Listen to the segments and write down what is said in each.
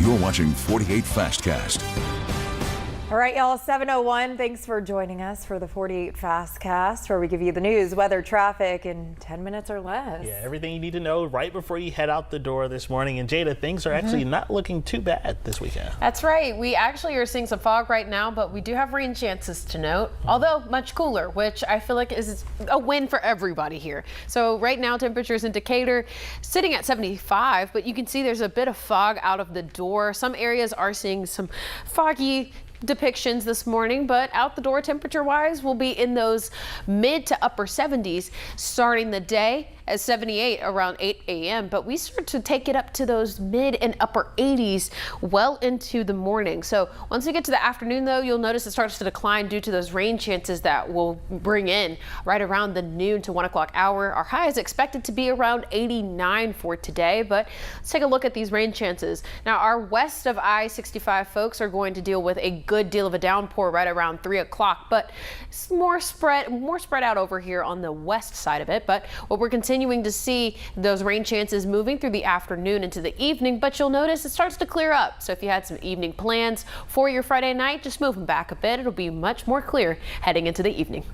You're watching 48 Fastcast. All right, y'all, 7:01. Thanks for joining us for the 48 Fastcast, where we give you the news, weather, traffic in 10 minutes or less. Yeah, everything you need to know right before you head out the door this morning. And Jada, things are actually not looking too bad this weekend. That's right. We actually are seeing some fog right now, but we do have rain chances to note, although much cooler, which I feel like is a win for everybody here. So right now, temperatures in Decatur sitting at 75, but you can see there's a bit of fog out of the door. Some areas are seeing some foggy depictions this morning, but out the door temperature wise we'll be in those mid to upper 70s starting the day at 78 around 8 a.m. But we start to take it up to those mid and upper 80s well into the morning. So once we get to the afternoon, though, you'll notice it starts to decline due to those rain chances that will bring in right around the noon to 1 o'clock hour. Our high is expected to be around 89 for today, but let's take a look at these rain chances. Now, our west of I-65 folks are going to deal with a good deal of a downpour right around 3 o'clock, but it's more spread out over here on the west side of it. But what we're continuing to see those rain chances moving through the afternoon into the evening, but you'll notice it starts to clear up. So if you had some evening plans for your Friday night, just move them back a bit. It'll be much more clear heading into the evening.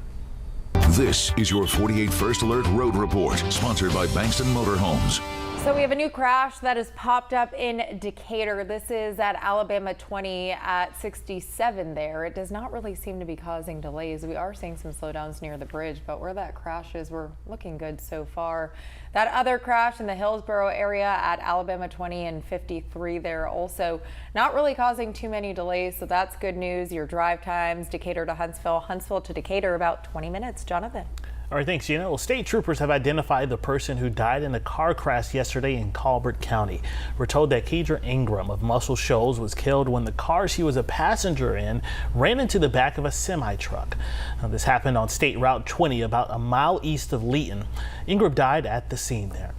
This is your 48 First Alert Road Report, sponsored by Bankston Motorhomes. So we have a new crash that has popped up in Decatur. This is at Alabama 20 at 67 there. It does not really seem to be causing delays. We are seeing some slowdowns near the bridge, but where that crash is, we're looking good so far. That other crash in the Hillsborough area at Alabama 20 and 53 there also not really causing too many delays, so that's good news. Your drive times, Decatur to Huntsville, Huntsville to Decatur, about 20 minutes. Jonathan. All right, thanks, Gina. Well, state troopers have identified the person who died in a car crash yesterday in Colbert County. We're told that Kedra Ingram of Muscle Shoals was killed when the car she was a passenger in ran into the back of a semi-truck. Now, this happened on State Route 20, about a mile east of Leeton. Ingram died at the scene there.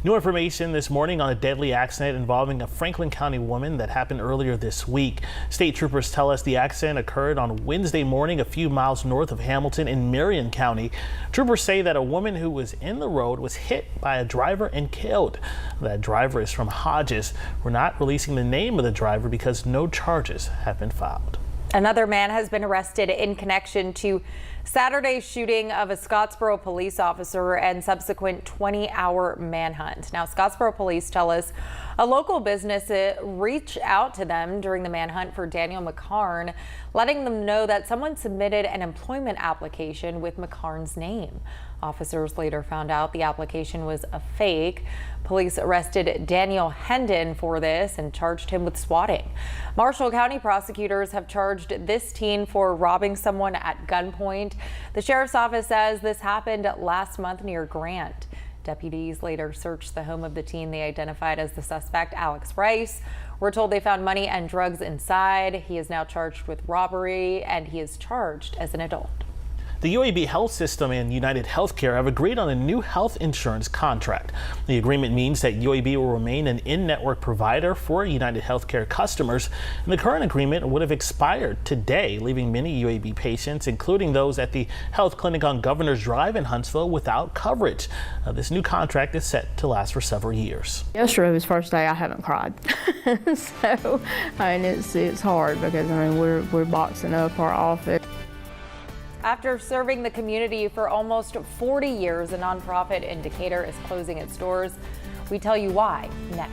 New information this morning on a deadly accident involving a Franklin County woman that happened earlier this week. State troopers tell us the accident occurred on Wednesday morning a few miles north of Hamilton in Marion County. Troopers say that a woman who was in the road was hit by a driver and killed. That driver is from Hodges. We're not releasing the name of the driver because no charges have been filed. Another man has been arrested in connection to Saturday's shooting of a Scottsboro police officer and subsequent 20-hour manhunt. Now, Scottsboro police tell us a local business reached out to them during the manhunt for Daniel McCarn, letting them know that someone submitted an employment application with McCarn's name. Officers later found out the application was a fake. Police arrested Daniel Hendon for this and charged him with swatting. Marshall County prosecutors have charged this teen for robbing someone at gunpoint. The sheriff's office says this happened last month near Grant. Deputies later searched the home of the teen they identified as the suspect, Alex Rice. We're told they found money and drugs inside. He is now charged with robbery, and he is charged as an adult. The UAB Health System and United Healthcare have agreed on a new health insurance contract. The agreement means that UAB will remain an in-network provider for United Healthcare customers, and the current agreement would have expired today, leaving many UAB patients, including those at the health clinic on Governor's Drive in Huntsville, without coverage. This new contract is set to last for several years. Yesterday was the first day I haven't cried. So, I mean, it's hard because, I mean, we're boxing up our office. After serving the community for almost 40 years, a nonprofit in Decatur is closing its doors. We tell you why next.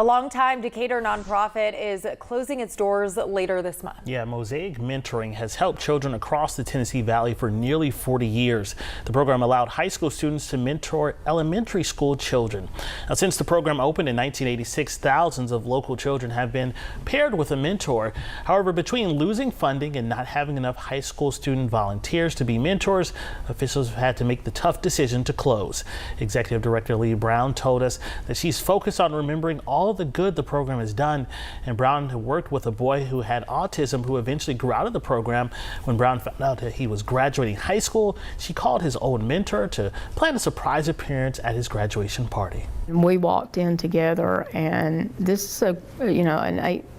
A longtime Decatur nonprofit is closing its doors later this month. Yeah, Mosaic Mentoring has helped children across the Tennessee Valley for nearly 40 years. The program allowed high school students to mentor elementary school children. Now, since the program opened in 1986, thousands of local children have been paired with a mentor. However, between losing funding and not having enough high school student volunteers to be mentors, officials have had to make the tough decision to close. Executive Director Lee Brown told us that she's focused on remembering all the good the program has done. And Brown worked with a boy who had autism who eventually grew out of the program. When Brown found out that he was graduating high school, she called his old mentor to plan a surprise appearance at his graduation party. We walked in together, and this is an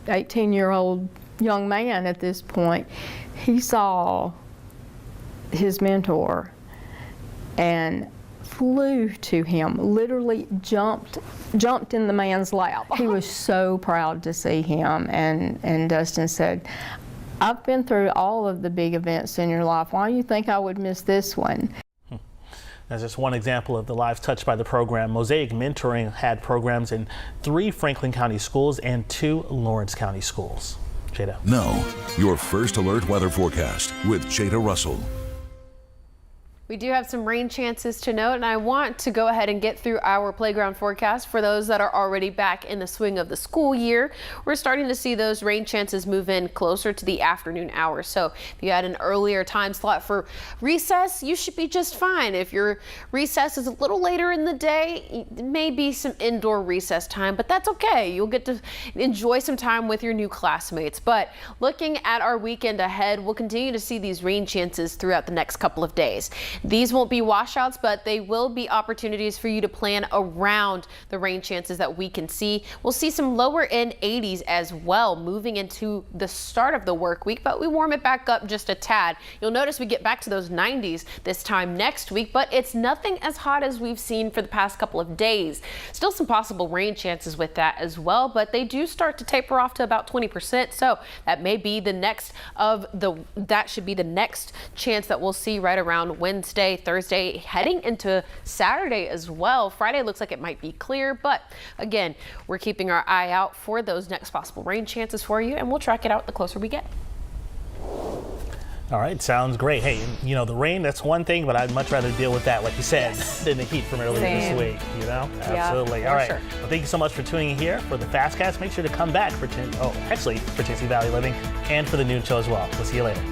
18-year-old young man at this point. He saw his mentor and flew to him, literally jumped in the man's lap. He was so proud to see him, and Dustin said, "I've been through all of the big events in your life. Why do you think I would miss this one?" That's just one example of the lives touched by the program. Mosaic Mentoring had programs in 3 Franklin County schools and 2 Lawrence County schools. Jada. Now, your first alert weather forecast with Jada Russell. We do have some rain chances to note, and I want to go ahead and get through our playground forecast for those that are already back in the swing of the school year. We're starting to see those rain chances move in closer to the afternoon hours. So if you had an earlier time slot for recess, you should be just fine. If your recess is a little later in the day, it may be some indoor recess time, but that's okay. You'll get to enjoy some time with your new classmates. But looking at our weekend ahead, we'll continue to see these rain chances throughout the next couple of days. These won't be washouts, but they will be opportunities for you to plan around the rain chances that we can see. We'll see some lower end 80s as well moving into the start of the work week, but we warm it back up just a tad. You'll notice we get back to those 90s this time next week, but it's nothing as hot as we've seen for the past couple of days. Still some possible rain chances with that as well, but they do start to taper off to about 20%. So that may be the next that should be the next chance that we'll see right around Wednesday, Thursday, heading into Saturday as well. Friday looks like it might be clear, but again, we're keeping our eye out for those next possible rain chances for you, and we'll track it out the closer we get. All right, sounds great. Hey, you know, the rain, that's one thing, but I'd much rather deal with that, like you said, than the heat from earlier this week, you know? Absolutely. All right. Sure. Well, thank you so much for tuning in here for the Fastcast. Make sure to come back for Tennessee Valley Living and for the noon show as well. We'll see you later.